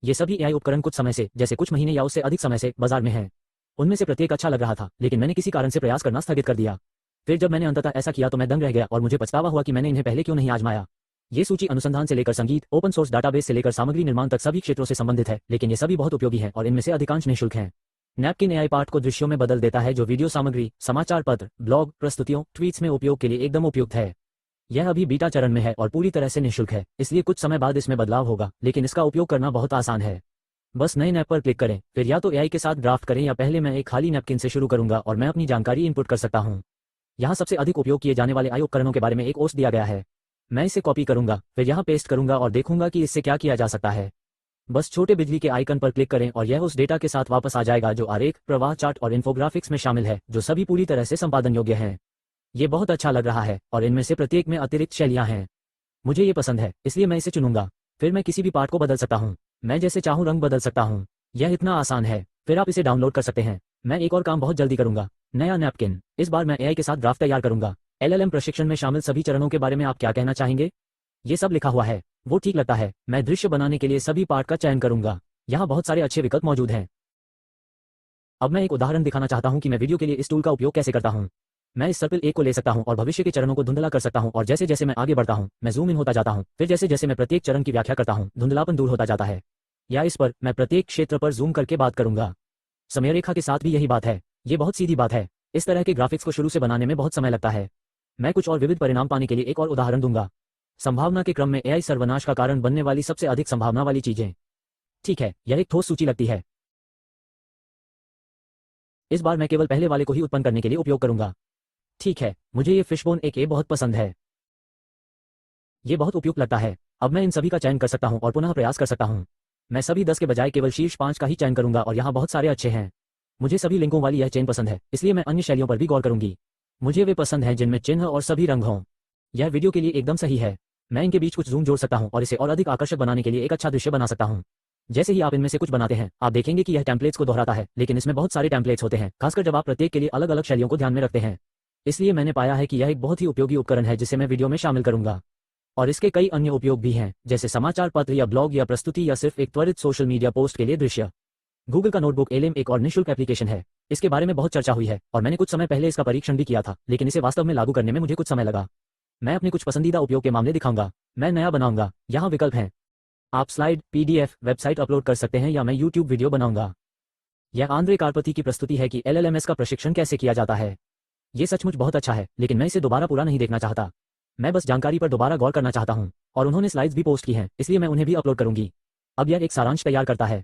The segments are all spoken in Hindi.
ये सभी एआई उपकरण कुछ समय से, जैसे कुछ महीने या उससे अधिक समय से, बाजार में हैं। उनमें से प्रत्येक अच्छा लग रहा था, लेकिन मैंने किसी कारण से प्रयास करना स्थगित कर दिया। फिर जब मैंने अंततः ऐसा किया तो मैं दंग रह गया और मुझे पछतावा हुआ कि मैंने इन्हें पहले क्यों नहीं आजमाया। ये सूची अनुसंधान से लेकर संगीत, ओपन सोर्स डाटाबेस से लेकर सामग्री निर्माण तक सभी क्षेत्रों से संबंधित है, लेकिन ये सभी बहुत उपयोगी हैं और इनमें से अधिकांश निःशुल्क हैं। नैपकिन एआई पाठ को दृश्यों में बदल देता है, जो वीडियो सामग्री, समाचार पत्र, ब्लॉग, प्रस्तुतियों, ट्वीट्स में उपयोग के लिए एकदम उपयुक्त है। यह अभी बीटा चरण में है और पूरी तरह से निःशुल्क है, इसलिए कुछ समय बाद इसमें बदलाव होगा, लेकिन इसका उपयोग करना बहुत आसान है। बस नए नैप पर क्लिक करें, फिर या तो एआई के साथ ड्राफ्ट करें या पहले मैं एक खाली नैपकिन से शुरू करूंगा और मैं अपनी जानकारी इनपुट कर सकता हूं। यहाँ सबसे अधिक उपयोग किए जाने वाले एआई उपकरणों के बारे में एक पोस्ट दिया गया है। मैं इसे कॉपी करूंगा, फिर यहाँ पेस्ट करूंगा और देखूंगा कि इससे क्या किया जा सकता है। बस छोटे बिजली के आइकन पर क्लिक करें और यह उस डेटा के साथ वापस आ जाएगा जो आरेख, प्रवाह चार्ट और इन्फोग्राफिक्स में शामिल है, जो सभी पूरी तरह से संपादन योग्य हैं। ये बहुत अच्छा लग रहा है और इनमें से प्रत्येक में अतिरिक्त शैलियाँ हैं। मुझे ये पसंद है, इसलिए मैं इसे चुनूंगा। फिर मैं किसी भी पार्ट को बदल सकता हूँ। मैं जैसे चाहूँ रंग बदल सकता हूँ। यह इतना आसान है। फिर आप इसे डाउनलोड कर सकते हैं। मैं एक और काम बहुत जल्दी करूंगा। नया नैपकिन। इस बार मैं एआई के साथ ड्राफ्ट तैयार करूंगा। एलएलएम प्रशिक्षण में शामिल सभी चरणों के बारे में आप क्या कहना चाहेंगे? ये सब लिखा हुआ है। वो ठीक लगता है। मैं दृश्य बनाने के लिए सभी पार्ट का चयन करूंगा। यहाँ बहुत सारे अच्छे विकल्प मौजूद हैं। अब मैं एक उदाहरण दिखाना चाहता हूँ कि मैं वीडियो के लिए इस टूल का उपयोग कैसे करता हूँ। मैं इस सर्पिल 1 को ले सकता हूँ और भविष्य के चरणों को धुंधला कर सकता हूँ और जैसे जैसे मैं आगे बढ़ता हूँ, मैं जूम इन होता जाता हूँ। फिर जैसे जैसे मैं प्रत्येक चरण की व्याख्या करता हूँ, धुंधलापन दूर होता जाता है। या इस पर, मैं प्रत्येक क्षेत्र पर जूम करके बात करूंगा। समयरेखा के साथ भी यही बात है। ये बहुत सीधी बात है। इस तरह के ग्राफिक्स को शुरू से बनाने में बहुत समय लगता है। मैं कुछ और विविध परिणाम पाने के लिए एक और उदाहरण दूंगा। संभावना के क्रम में एआई सर्वनाश का कारण बनने वाली सबसे अधिक संभावना वाली चीजें। ठीक है, यह एक ठोस सूची लगती है। इस बार मैं केवल पहले वाले को ही उत्पन्न करने के लिए उपयोग करूंगा। ठीक है, मुझे ये फिशबोन एक ए बहुत पसंद है। ये बहुत उपयुक्त लगता है। अब मैं इन सभी का चयन कर सकता हूं और पुनः प्रयास कर सकता हूं। मैं सभी 10 के बजाय केवल शीर्ष 5 का ही चयन करूंगा और यहाँ बहुत सारे अच्छे हैं। मुझे सभी लिंकों वाली यह चेन पसंद है, इसलिए मैं अन्य शैलियों पर भी गौर करूंगी। मुझे वे पसंद हैं जिनमें चिन्ह और सभी रंग हों। यह वीडियो के लिए एकदम सही है। मैं इनके बीच कुछ जूम जोड़ सकता हूं और इसे और अधिक आकर्षक बनाने के लिए एक अच्छा दृश्य बना सकता हूं। जैसे ही आप इनमें से कुछ बनाते हैं, आप देखेंगे कि यह टेम्पलेट्स को दोहराता है, लेकिन इसमें बहुत सारे टेम्पलेट्स होते हैं, खासकर जब आप प्रत्येक के लिए अलग अलग शैलियों को ध्यान में रखते हैं। इसलिए मैंने पाया है कि यह एक बहुत ही उपयोगी उपकरण है जिसे मैं वीडियो में शामिल करूंगा। और इसके कई अन्य उपयोग भी हैं, जैसे समाचार पत्र या ब्लॉग या प्रस्तुति या सिर्फ एक त्वरित सोशल मीडिया पोस्ट के लिए दृश्य। गूगल का नोटबुक एलएम एक और निःशुल्क एप्लीकेशन है। इसके बारे में बहुत चर्चा हुई है और मैंने कुछ समय पहले इसका परीक्षण भी किया था, लेकिन इसे वास्तव में लागू करने में मुझे कुछ समय लगा। मैं अपने कुछ पसंदीदा उपयोग के मामले दिखाऊंगा। मैं नया बनाऊंगा। यहाँ विकल्प हैं। आप स्लाइड, पीडीएफ, वेबसाइट अपलोड कर सकते हैं या मैं यूट्यूब वीडियो बनाऊंगा। यह आंद्रे कारपति की प्रस्तुति है कि एलएलएमएस का प्रशिक्षण कैसे किया जाता है। ये सचमुच बहुत अच्छा है, लेकिन मैं इसे दोबारा पूरा नहीं देखना चाहता। मैं बस जानकारी पर दोबारा गौर करना चाहता हूं, और उन्होंने स्लाइड्स भी पोस्ट की हैं, इसलिए मैं उन्हें भी अपलोड करूंगी। अब यह एक सारांश तैयार करता है।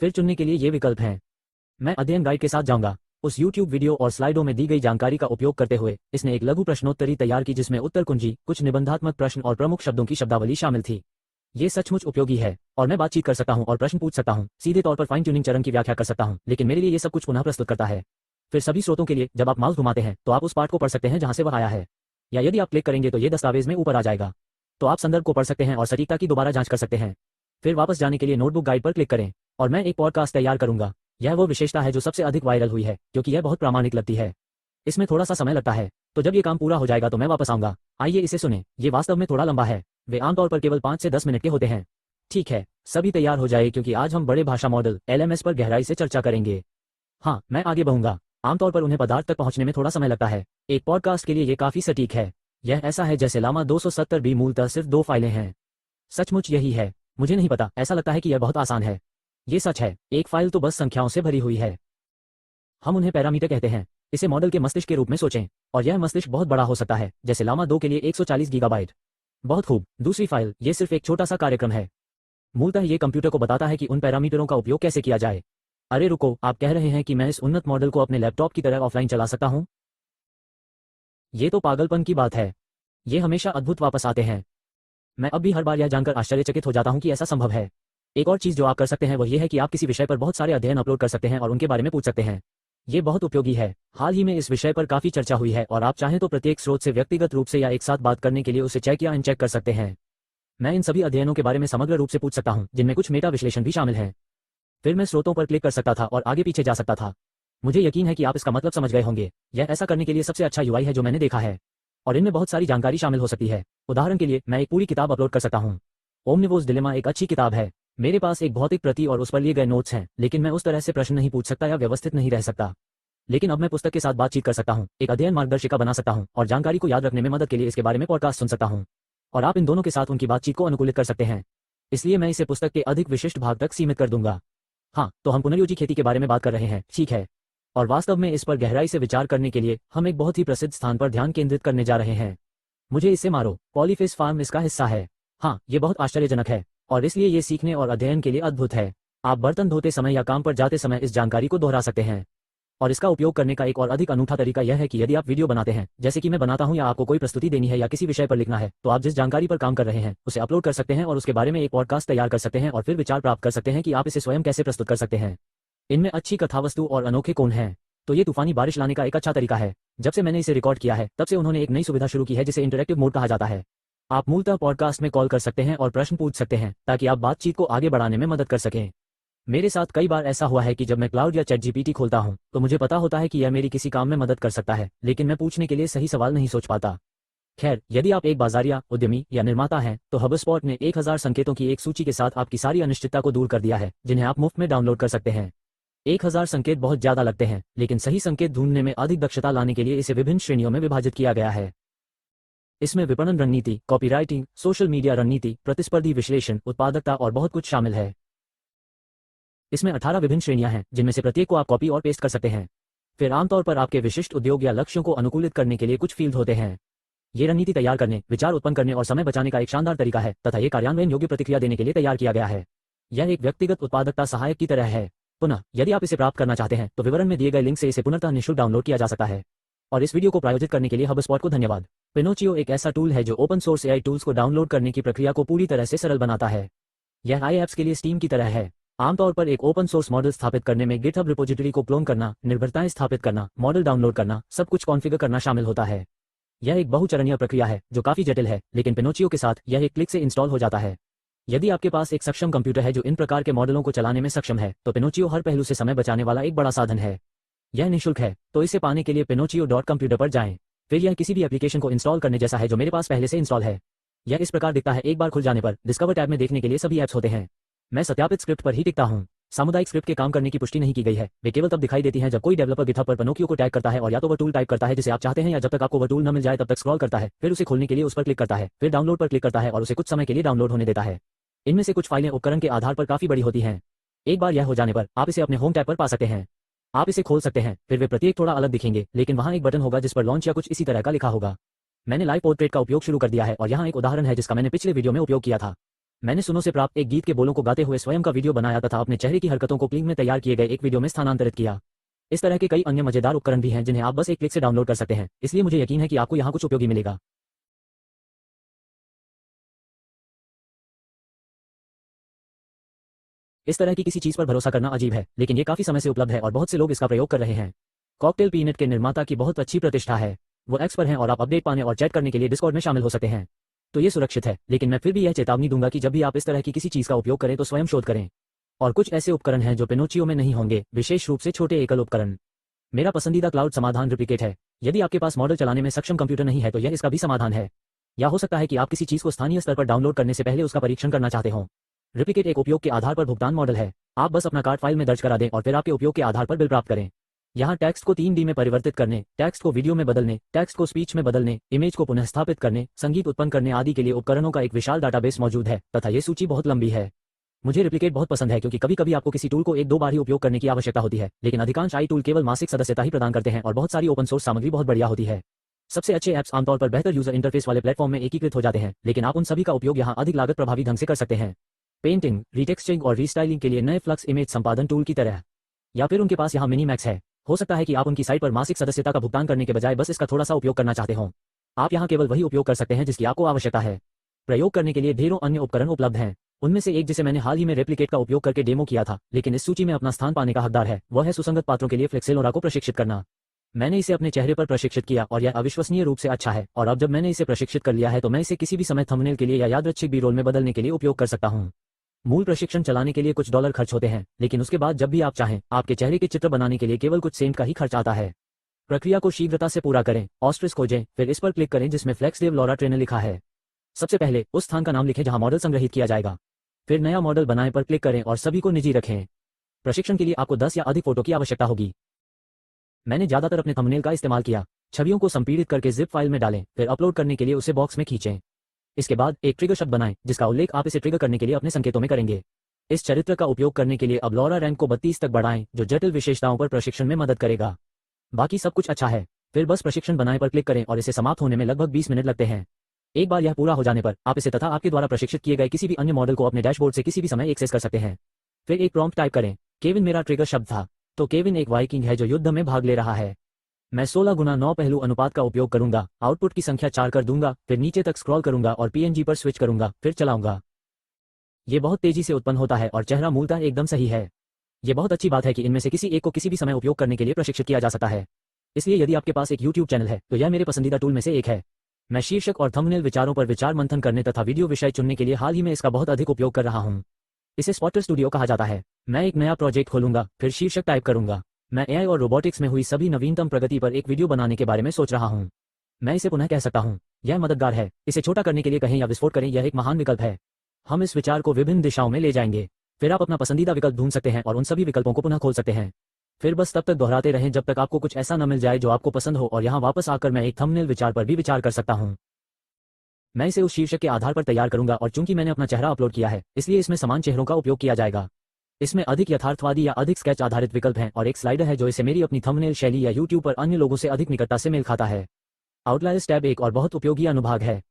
फिर चुनने के लिए ये विकल्प हैं। मैं अध्ययन गाइड के साथ जाऊंगा। उस YouTube वीडियो और स्लाइडों में दी गई जानकारी का उपयोग करते हुए इसने एक लघु प्रश्नोत्तरी तैयार की जिसमें उत्तर कुंजी, कुछ निबंधात्मक प्रश्न और प्रमुख शब्दों की शब्दावली शामिल थी। ये सचमुच उपयोगी है और मैं बातचीत कर सकता हूं और प्रश्न पूछ सकता हूं, सीधे तौर पर फाइन ट्यूनिंग चरण की व्याख्या कर सकता हूं, लेकिन मेरे लिए ये सब कुछ पुनः प्रस्तुत करता है। फिर सभी स्रोतों के लिए, जब आप माउस घुमाते हैं तो आप उस पाठ को पढ़ सकते हैं जहां से वह आया है, या यदि आप क्लिक करेंगे तो ये दस्तावेज में ऊपर आ जाएगा। तो आप संदर्भ को पढ़ सकते हैं और सटीकता की दोबारा जांच कर सकते हैं। फिर वापस जाने के लिए नोटबुक गाइड पर क्लिक करें और मैं एक पॉडकास्ट तैयार करूंगा। यह वो विशेषता है जो सबसे अधिक वायरल हुई है, क्योंकि यह बहुत प्रामाणिक लगती है। इसमें थोड़ा सा समय लगता है, तो जब ये काम पूरा हो जाएगा तो मैं वापस आऊंगा। आइए इसे सुने। ये वास्तव में थोड़ा लंबा है। वे आमतौर पर केवल 5 से 10 मिनट के होते हैं। ठीक है, सभी तैयार हो जाए क्योंकि आज हम बड़े भाषा मॉडल एलएमएस पर गहराई से चर्चा करेंगे। हाँ, मैं आगे बढ़ूंगा। आमतौर पर उन्हें पदार्थ तक पहुंचने में थोड़ा समय लगता है। एक पॉडकास्ट के लिए ये काफी सटीक है। यह ऐसा है जैसे लामा 270 भी मूलतः सिर्फ 2 फाइलें हैं। सचमुच यही है। मुझे नहीं पता, ऐसा लगता है कि यह बहुत आसान है। ये सच है। एक फाइल तो बस संख्याओं से भरी हुई है। हम उन्हें पैरामीटर कहते हैं। इसे मॉडल के मस्तिष्क के रूप में सोचें, और यह मस्तिष्क बहुत बड़ा हो सकता है, जैसे लामा 2 के लिए 140 गीगाबाइट। बहुत खूब। दूसरी फाइल, ये सिर्फ एक छोटा सा कार्यक्रम है। मूलतः ये कंप्यूटर को बताता है कि उन पैरामीटरों का उपयोग कैसे किया जाए। अरे रुको, आप कह रहे हैं कि मैं इस उन्नत मॉडल को अपने लैपटॉप की तरह ऑफलाइन चला सकता हूं? ये तो पागलपन की बात है। ये हमेशा अद्भुत वापस आते हैं। मैं अब भी हर बार यह जानकर आश्चर्यचकित हो जाता हूं कि ऐसा संभव है। एक और चीज जो आप कर सकते हैं वह यह है कि आप किसी विषय पर बहुत सारे अध्ययन अपलोड कर सकते हैं और उनके बारे में पूछ सकते हैं। ये बहुत उपयोगी है। हाल ही में इस विषय पर काफी चर्चा हुई है और आप चाहें तो प्रत्येक स्रोत से व्यक्तिगत रूप से या एक साथ बात करने के लिए उसे चेक या अनचेक कर सकते हैं। मैं इन सभी अध्ययनों के बारे में समग्र रूप से पूछ सकता हूं, जिनमें कुछ मेटा विश्लेषण भी शामिल हैं। फिर मैं स्रोतों पर क्लिक कर सकता था और आगे पीछे जा सकता था। मुझे यकीन है कि आप इसका मतलब समझ गए होंगे। यह ऐसा करने के लिए सबसे अच्छा यूआई है जो मैंने देखा है, और इनमें बहुत सारी जानकारी शामिल हो सकती है। उदाहरण के लिए, मैं एक पूरी किताब अपलोड कर सकता हूं। ओमनिवोस डिलेमा एक अच्छी किताब है। मेरे पास एक भौतिक प्रति और उस पर लिए गए नोट्स हैं, लेकिन मैं उस तरह से प्रश्न नहीं पूछ सकता या व्यवस्थित नहीं रह सकता। लेकिन अब मैं पुस्तक के साथ बातचीत कर सकता हूँ, एक अध्ययन मार्गदर्शिका बना सकता हूँ और जानकारी को याद रखने में मदद के लिए इसके बारे में पॉडकास्ट सुन सकता हूँ। और आप इन दोनों के साथ उनकी बातचीत को अनुकूलित कर सकते हैं। इसलिए मैं इसे पुस्तक के अधिक विशिष्ट भाग तक सीमित कर दूंगा। हाँ, तो हम पुनर्योजी खेती के बारे में बात कर रहे हैं, ठीक है। और वास्तव में इस पर गहराई से विचार करने के लिए हम एक बहुत ही प्रसिद्ध स्थान पर ध्यान केंद्रित करने जा रहे हैं। मुझे इससे मारो, पॉलीफिश फार्म इसका हिस्सा है। हाँ, ये बहुत आश्चर्यजनक है और इसलिए ये सीखने और अध्ययन के लिए अद्भुत है। आप बर्तन धोते समय या काम पर जाते समय इस जानकारी को दोहरा सकते हैं। और इसका उपयोग करने का एक और अधिक अनूठा तरीका यह है कि यदि आप वीडियो बनाते हैं, जैसे कि मैं बनाता हूं, या आपको कोई प्रस्तुति देनी है या किसी विषय पर लिखना है, तो आप जिस जानकारी पर काम कर रहे हैं उसे अपलोड कर सकते हैं और उसके बारे में एक पॉडकास्ट तैयार कर सकते हैं और फिर विचार प्राप्त कर सकते हैं कि आप इसे स्वयं कैसे प्रस्तुत कर सकते हैं। इनमें अच्छी कथावस्तु और अनोखे कोण हैं। तो ये तूफानी बारिश लाने का एक अच्छा तरीका है। जब से मैंने इसे रिकॉर्ड किया है तब से उन्होंने एक नई सुविधा शुरू की है जिसे इंटरैक्टिव मोड कहा जाता है। आप मूलतः पॉडकास्ट में कॉल कर सकते हैं और प्रश्न पूछ सकते हैं ताकि आप बातचीत को आगे बढ़ाने में मदद कर सकें। मेरे साथ कई बार ऐसा हुआ है कि जब मैं क्लाउड या चैटजीपीटी खोलता हूं तो मुझे पता होता है कि यह मेरी किसी काम में मदद कर सकता है, लेकिन मैं पूछने के लिए सही सवाल नहीं सोच पाता। खैर, यदि आप एक बाजारिया, उद्यमी या निर्माता हैं तो हबस्पॉट ने 1000 संकेतों की एक सूची के साथ आपकी सारी अनिश्चितता को दूर कर दिया है, जिन्हें आप मुफ्त में डाउनलोड कर सकते हैं। 1000 संकेत बहुत ज्यादा लगते हैं, लेकिन सही संकेत ढूंढने में अधिक दक्षता लाने के लिए इसे विभिन्न श्रेणियों में विभाजित किया गया है। इसमें विपणन रणनीति, कॉपीराइटिंग, सोशल मीडिया रणनीति, प्रतिस्पर्धी विश्लेषण, उत्पादकता और बहुत कुछ शामिल है। इसमें 18 विभिन्न श्रेणियां हैं, जिनमें से प्रत्येक को आप कॉपी और पेस्ट कर सकते हैं। फिर आमतौर पर आपके विशिष्ट उद्योग या लक्ष्यों को अनुकूलित करने के लिए कुछ फील्ड होते हैं। ये रणनीति तैयार करने, विचार उत्पन्न करने और समय बचाने का एक शानदार तरीका है तथा ये कार्यान्वयन योग्य प्रतिक्रिया देने के लिए तैयार किया गया है। यह एक व्यक्तिगत उत्पादकता सहायक की तरह है। पुनः, यदि आप इसे प्राप्त करना चाहते हैं तो विवरण में दिए गए लिंक से इसे पुनः निःशुल्क डाउनलोड किया जा सकता है। और इस वीडियो को प्रायोजित करने के लिए हबस्पॉट को धन्यवाद। पिनोचियो एक ऐसा टूल है जो ओपन सोर्स एआई टूल्स को डाउनलोड करने की प्रक्रिया को पूरी तरह से सरल बनाता है। यह आई ऐप्स के लिए स्टीम की तरह है। आमतौर पर एक ओपन सोर्स मॉडल स्थापित करने में गिटहब रिपोजिटरी को क्लोन करना, निर्भरताएं स्थापित करना, मॉडल डाउनलोड करना, सब कुछ कॉन्फ़िगर करना शामिल होता है। यह एक बहुचरणीय प्रक्रिया है जो काफी जटिल है, लेकिन पिनोचियो के साथ यह एक क्लिक से इंस्टॉल हो जाता है। यदि आपके पास एक सक्षम कंप्यूटर है जो इन प्रकार के मॉडलों को चलाने में सक्षम है, तो पिनोचियो हर पहलू से समय बचाने वाला एक बड़ा साधन है। यह निःशुल्क है, तो इसे पाने के लिए pinocchio.computer पर जाएं। फिर यह किसी भी एप्लीकेशन को इंस्टॉल करने जैसा है जो मेरे पास पहले से इंस्टॉल है। यह इस प्रकार दिखता है। एक बार खुल जाने पर डिस्कवर टैब में देखने के लिए सभी ऐप्स होते हैं। मैं सत्यापित स्क्रिप्ट पर ही टिकता हूँ। सामुदायिक स्क्रिप्ट के काम करने की पुष्टि नहीं की गई है। वे केवल तब दिखाई देती हैं जब कोई डेवलपर गिटहब पर पिनोचियो को टैग करता है और या तो वह टूल टाइप करता है जिसे आप चाहते हैं, या जब तक आपको वह टूल न मिल जाए तब तक स्क्रॉल करता है, फिर उसे खोलने के लिए उस पर क्लिक करता है, फिर डाउनलोड पर क्लिक करता है और उसे कुछ समय के लिए डाउनलोड होने देता है। इनमें से कुछ फाइलें उपकरण के आधार पर काफी बड़ी होती हैं। एक बार यह हो जाने पर आप इसे अपने होम टैब पर पा सकते हैं। आप इसे खोल सकते हैं, फिर वे प्रत्येक थोड़ा अलग दिखेंगे, लेकिन वहां एक बटन होगा जिस पर लॉन्च या कुछ इसी तरह का लिखा होगा। मैंने लाइव पोर्ट्रेट का उपयोग शुरू कर दिया है और यहाँ एक उदाहरण है जिसका मैंने पिछले वीडियो में उपयोग किया था। मैंने सुनो से प्राप्त एक गीत के बोलों को गाते हुए स्वयं का वीडियो बनाया तथा अपने चेहरे की हरकतों को क्लिंग में तैयार किए गए एक वीडियो में स्थानांतरित किया। इस तरह के कई अन्य मजेदार उपकरण भी हैं जिन्हें आप बस एक क्लिक से डाउनलोड कर सकते हैं, इसलिए मुझे यकीन है कि आपको यहाँ कुछ उपयोगी मिलेगा। इस तरह की किसी चीज पर भरोसा करना अजीब है, लेकिन ये काफी समय से उपलब्ध है और बहुत से लोग इसका प्रयोग कर रहे हैं। कॉकटेल पीनट के निर्माता की बहुत अच्छी प्रतिष्ठा है। वो एक्स पर हैं और आप अपडेट पाने और चैट करने के लिए डिस्कॉर्ड में शामिल हो सकते हैं। तो ये सुरक्षित है, लेकिन मैं फिर भी यह चेतावनी दूंगा कि जब भी आप इस तरह की किसी चीज का उपयोग करें तो स्वयं शोध करें। और कुछ ऐसे उपकरण हैं जो पिनोचियो में नहीं होंगे, विशेष रूप से छोटे एकल उपकरण। मेरा पसंदीदा क्लाउड समाधान रिप्लिकेट है। यदि आपके पास मॉडल चलाने में सक्षम कंप्यूटर नहीं है तो यह इसका भी समाधान है। या हो सकता है कि आप किसी चीज को स्थानीय स्तर पर डाउनलोड करने से पहले उसका परीक्षण करना चाहते हो। रिप्लिकेट एक उपयोग के आधार पर भुगतान मॉडल है। आप बस अपना कार्ड फाइल में दर्ज करा दें और फिर आपके उपयोग के आधार पर बिल प्राप्त करें। यहाँ टेक्स्ट को 3D में परिवर्तित करने, टेक्स्ट को वीडियो में बदलने, टेक्स्ट को स्पीच में बदलने, इमेज को पुनः स्थापित करने, संगीत उत्पन्न करने आदि के लिए उपकरणों का एक विशाल डाटाबेस मौजूद है तथा ये सूची बहुत लंबी है। मुझे रिप्लिकेट बहुत पसंद है क्योंकि कभी कभी आपको किसी टूल को 1-2 बार ही उपयोग करने की आवश्यकता होती है, लेकिन अधिकांश आई टूल केवल मासिक सदस्यता ही प्रदान करते हैं और बहुत सारी ओपन सोर्स सामग्री बहुत बढ़िया होती है। सबसे अच्छे ऐप्स आमतौर पर बेहतर यूजर इंटरफेस वाले प्लेटफॉर्म में एकीकृत हो जाते हैं, लेकिन आप उन सभी का उपयोग यहाँ अधिक लागत प्रभावी ढंग से कर सकते हैं। पेंटिंग, रीटेक्सचरिंग और रीस्टाइलिंग के लिए नए फ्लक्स इमेज संपादन टूल की तरह। या फिर उनके पास यहाँ मिनीमैक्स है। हो सकता है कि आप उनकी साइट पर मासिक सदस्यता का भुगतान करने के बजाय बस इसका थोड़ा सा उपयोग करना चाहते हो। आप यहाँ केवल वही उपयोग कर सकते हैं जिसकी आपको आवश्यकता है। प्रयोग करने के लिए ढेरों अन्य उपकरण उपलब्ध हैं। उनमें से एक जिसे मैंने हाल ही में रेप्लिकेट का उपयोग करके डेमो किया था, लेकिन इस सूची में अपना स्थान पाने का हकदार है, वह है सुसंगत पात्रों के लिए फ्लेक्सेलोरा को प्रशिक्षित करना। मैंने इसे अपने चेहरे पर प्रशिक्षित किया और यह अविश्वसनीय रूप से अच्छा है, और अब जब मैंने इसे प्रशिक्षित कर लिया है तो मैं इसे किसी भी समय थंबनेल के लिए या यादृच्छिक बी रोल में बदलने के लिए उपयोग कर सकता हूँ। मूल प्रशिक्षण चलाने के लिए कुछ डॉलर खर्च होते हैं, लेकिन उसके बाद जब भी आप चाहें आपके चेहरे के चित्र बनाने के लिए केवल कुछ सेंट का ही खर्च आता है। प्रक्रिया को शीघ्रता से पूरा करें, ऑस्ट्रिच खोजें, फिर इस पर क्लिक करें जिसमें फ्लेक्सडेव लॉरा ट्रेनर लिखा है। सबसे पहले उस स्थान का नाम लिखें जहां मॉडल संग्रहित किया जाएगा। फिर नया मॉडल बनाएं पर क्लिक करें और सभी को निजी रखें। प्रशिक्षण के लिए आपको 10 या अधिक फोटो की आवश्यकता होगी। मैंने ज्यादातर अपने थंबनेल का इस्तेमाल किया। छवियों को संपीड़ित करके जिप फाइल में डालें, फिर अपलोड करने के लिए उसे बॉक्स में खींचें। इसके बाद एक ट्रिगर शब्द बनाएं जिसका उल्लेख आप इसे ट्रिगर करने के लिए अपने संकेतों में करेंगे। इस चरित्र का उपयोग करने के लिए अब लॉरा रैंक को 32 तक बढ़ाएं, जो जटिल विशेषताओं पर प्रशिक्षण में मदद करेगा। बाकी सब कुछ अच्छा है। फिर बस प्रशिक्षण बनाएं पर क्लिक करें और इसे समाप्त होने में लगभग 20 मिनट लगते हैं। एक बार यह पूरा हो जाने पर आप इसे तथा आपके द्वारा प्रशिक्षित किए गए किसी भी अन्य मॉडल को अपने डैशबोर्ड से किसी भी समय एक्सेस कर सकते हैं। फिर एक प्रॉम्प्ट टाइप करें। केविन मेरा ट्रिगर शब्द था, तो केविन एक वाइकिंग है जो युद्ध में भाग ले रहा है। मैं 16 गुना 9 पहलू अनुपात का उपयोग करूंगा, आउटपुट की संख्या 4 कर दूंगा, फिर नीचे तक स्क्रॉल करूंगा और पीएनजी पर स्विच करूंगा, फिर चलाऊंगा। ये बहुत तेजी से उत्पन्न होता है और चेहरा मूलतः एकदम सही है। ये बहुत अच्छी बात है कि इनमें से किसी एक को किसी भी समय उपयोग करने के लिए प्रशिक्षित किया जा सकता है। इसलिए यदि आपके पास एक YouTube चैनल है तो यह मेरे पसंदीदा टूल में से एक है। मैं शीर्षक और थंबनेल विचारों पर विचार मंथन करने तथा वीडियो विषय चुनने के लिए हाल ही में इसका बहुत अधिक उपयोग कर रहा हूं। इसे स्पॉटर स्टूडियो कहा जाता है। मैं एक नया प्रोजेक्ट खोलूंगा, फिर शीर्षक टाइप करूंगा। मैं एआई और रोबोटिक्स में हुई सभी नवीनतम प्रगति पर एक वीडियो बनाने के बारे में सोच रहा हूं। मैं इसे पुनः कह सकता हूं। यह मददगार है। इसे छोटा करने के लिए कहें या विस्फोट करें, यह एक महान विकल्प है। हम इस विचार को विभिन्न दिशाओं में ले जाएंगे। फिर आप अपना पसंदीदा विकल्प ढूंढ सकते हैं और उन सभी विकल्पों को पुनः खोल सकते हैं। फिर बस तब तक दोहराते रहें जब तक आपको कुछ ऐसा न मिल जाए जो आपको पसंद हो, और यहां वापस आकर मैं एक थंबनेल विचार पर भी विचार कर सकता हूं। मैं इसे उस शीर्षक के आधार पर तैयार करूंगा और चूंकि मैंने अपना चेहरा अपलोड किया है इसलिए इसमें समान चेहरों का उपयोग किया जाएगा। इसमें अधिक यथार्थवादी या अधिक स्केच आधारित विकल्प हैं और एक स्लाइडर है जो इसे मेरी अपनी थंबनेल शैली या यूट्यूब पर अन्य लोगों से अधिक निकटता से मेल खाता है। आउटलायर्स टैब एक और बहुत उपयोगी अनुभाग है।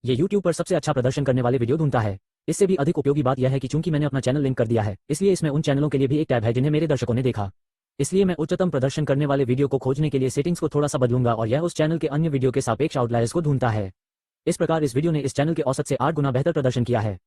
ये यूट्यूब पर सबसे अच्छा प्रदर्शन करने वाले वीडियो ढूंढता है। इससे भी अधिक उपयोगी बात यह है कि चूंकि मैंने अपना चैनल लिंक कर दिया है इसलिए इसमें उन चैनलों के लिए भी एक टैब है जिन्हें मेरे दर्शकों ने देखा। इसलिए मैं उच्चतम प्रदर्शन करने वाले वीडियो को खोजने के लिए सेटिंग्स को थोड़ा सा बदलूंगा और यह उस चैनल के अन्य वीडियो के सापेक्ष आउटलायर्स को ढूंढता है। इस प्रकार इस वीडियो ने इस चैनल के औसत से 8 गुना बेहतर प्रदर्शन किया है।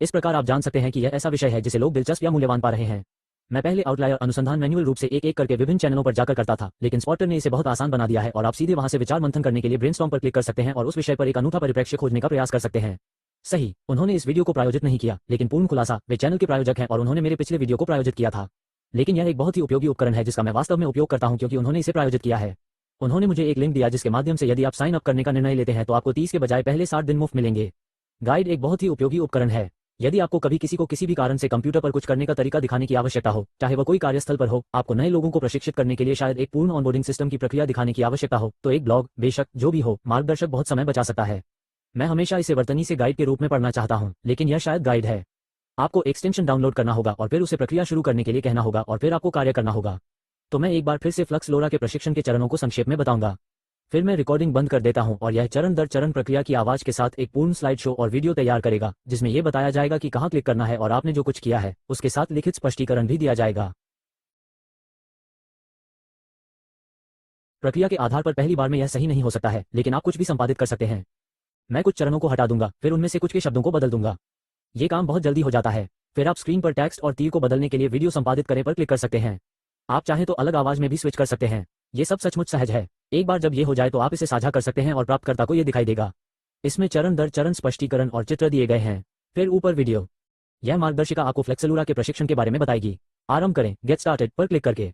इस प्रकार आप जान सकते हैं कि यह ऐसा विषय है जिसे लोग दिलचस्प या मूल्यवान पा रहे हैं। मैं पहले आउटलायर अनुसंधान मैन्युअल रूप से एक एक करके विभिन्न चैनलों पर जाकर करता था, लेकिन स्पॉटर ने इसे बहुत आसान बना दिया है और आप सीधे वहां से विचार मंथन करने के लिए ब्रेनस्टॉर्म पर क्लिक कर सकते हैं और उस विषय पर एक अनूठा परिप्रेक्ष्य खोजने का प्रयास कर सकते हैं। सही, उन्होंने इस वीडियो को प्रायोजित नहीं किया, लेकिन पूर्ण खुलासा, वे चैनल के प्रायोजक हैं और उन्होंने मेरे पिछले वीडियो को प्रायोजित किया था। लेकिन यह एक बहुत ही उपयोगी उपकरण है जिसका मैं वास्तव में उपयोग करता हूं क्योंकि उन्होंने इसे प्रायोजित किया है। उन्होंने मुझे एक लिंक दिया जिसके माध्यम से यदि आप साइन अप करने का निर्णय लेते हैं तो आपको 30 के बजाय पहले 60 दिन मुफ्त मिलेंगे। गाइड एक बहुत ही उपयोगी उपकरण है। यदि आपको कभी किसी को किसी भी कारण से कंप्यूटर पर कुछ करने का तरीका दिखाने की आवश्यकता हो, चाहे वह कोई कार्यस्थल पर हो, आपको नए लोगों को प्रशिक्षित करने के लिए शायद एक पूर्ण ऑनबोर्डिंग सिस्टम की प्रक्रिया दिखाने की आवश्यकता हो, तो एक ब्लॉग, बेशक जो भी हो, मार्गदर्शक बहुत समय बचा सकता है। मैं हमेशा इसे वर्तनी से गाइड के रूप में पढ़ना चाहता हूं, लेकिन यह शायद गाइड है। आपको एक्सटेंशन डाउनलोड करना होगा और फिर उसे प्रक्रिया शुरू करने के लिए कहना होगा और फिर आपको कार्य करना होगा। तो मैं एक बार फिर से फ्लक्स लोरा के प्रशिक्षण के चरणों को संक्षेप में बताऊंगा। फिर मैं रिकॉर्डिंग बंद कर देता हूं और यह चरण दर चरण प्रक्रिया की आवाज के साथ एक पूर्ण स्लाइड शो और वीडियो तैयार करेगा जिसमें यह बताया जाएगा कि कहां क्लिक करना है और आपने जो कुछ किया है उसके साथ लिखित स्पष्टीकरण भी दिया जाएगा। प्रक्रिया के आधार पर पहली बार में यह सही नहीं हो सकता है, लेकिन आप कुछ भी संपादित कर सकते हैं। मैं कुछ चरणों को हटा दूंगा, फिर उनमें से कुछ के शब्दों को बदल दूंगा। ये काम बहुत जल्दी हो जाता है। फिर आप स्क्रीन पर टेक्स्ट और तीर को बदलने के लिए वीडियो संपादित करें पर क्लिक कर सकते हैं। आप चाहें तो अलग आवाज में भी स्विच कर सकते हैं। ये सब सचमुच सहज है। एक बार जब ये हो जाए तो आप इसे साझा कर सकते हैं और प्राप्तकर्ता को ये दिखाई देगा। इसमें चरण दर चरण स्पष्टीकरण और चित्र दिए गए हैं। फिर ऊपर वीडियो। यह मार्गदर्शिका आपको फ्लेक्सलूरा के प्रशिक्षण के बारे में बताएगी। आरंभ करें, गेट स्टार्टेड पर क्लिक करके।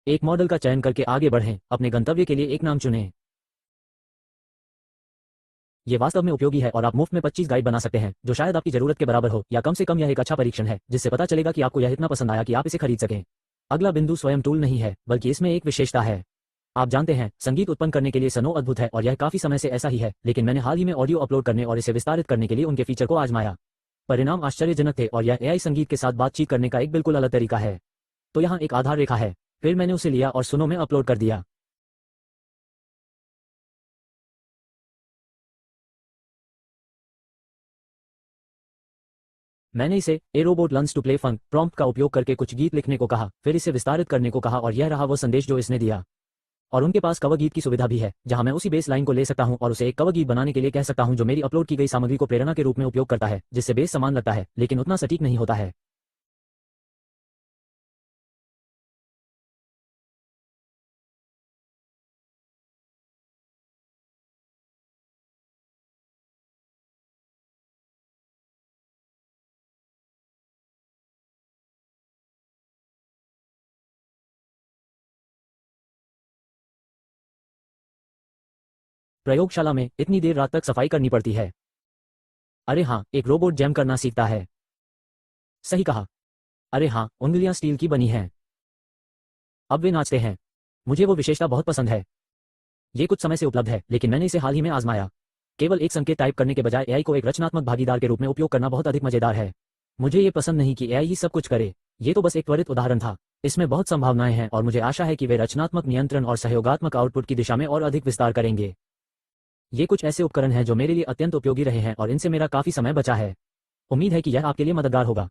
एक मॉडल का चयन करके आगे बढ़ें, अपने गंतव्य के लिए एक नाम चुनें। ये वास्तव में उपयोगी है और आप मुफ्त में 25 गाइड बना सकते हैं जो शायद आपकी जरूरत के बराबर हो, या कम से कम यह एक अच्छा परीक्षण है जिससे पता चलेगा कि आपको यह इतना पसंद आया कि आप इसे खरीद सकें। अगला बिंदु स्वयं टूल नहीं है, बल्कि इसमें एक विशेषता है। आप जानते हैं, संगीत उत्पन्न करने के लिए सनो अद्भुत है और यह काफी समय से ऐसा ही है, लेकिन मैंने हाल ही में ऑडियो अपलोड करने और इसे विस्तारित करने के लिए उनके फीचर को आजमाया। परिणाम आश्चर्यजनक थे और यह एआई संगीत के साथ बातचीत करने का एक बिल्कुल अलग तरीका है। तो यहाँ एक आधार रेखा है। फिर मैंने उसे लिया और सुनो में अपलोड कर दिया। मैंने इसे a robot learns to play fun prompt का उपयोग करके कुछ गीत लिखने को कहा, फिर इसे विस्तारित करने को कहा और यह रहा वो संदेश जो इसने दिया। और उनके पास कवर गीत की सुविधा भी है, जहां मैं उसी बेस लाइन को ले सकता हूं और उसे एक कवर गीत बनाने के लिए कह सकता हूं जो मेरी अपलोड की गई सामग्री को प्रेरणा के रूप में उपयोग करता है, जिससे बेस समान लगता है लेकिन उतना सटीक नहीं होता है। प्रयोगशाला में इतनी देर रात तक सफाई करनी पड़ती है। अरे हाँ, एक रोबोट जैम करना सीखता है। सही कहा। अरे हाँ, उंगलियां स्टील की बनी हैं। अब वे नाचते हैं। मुझे वो विशेषता बहुत पसंद है। ये कुछ समय से उपलब्ध है, लेकिन मैंने इसे हाल ही में आजमाया। केवल एक संकेत टाइप करने के बजाय एआई को एक रचनात्मक भागीदार के रूप में उपयोग करना बहुत अधिक मजेदार है। मुझे ये पसंद नहीं कि एआई ही सब कुछ करे। ये तो बस एक त्वरित उदाहरण था। इसमें बहुत संभावनाएं हैं और मुझे आशा है कि वे रचनात्मक नियंत्रण और सहयोगात्मक आउटपुट की दिशा में और अधिक विस्तार करेंगे। ये कुछ ऐसे उपकरण हैं जो मेरे लिए अत्यंत उपयोगी रहे हैं और इनसे मेरा काफी समय बचा है। उम्मीद है कि यह आपके लिए मददगार होगा।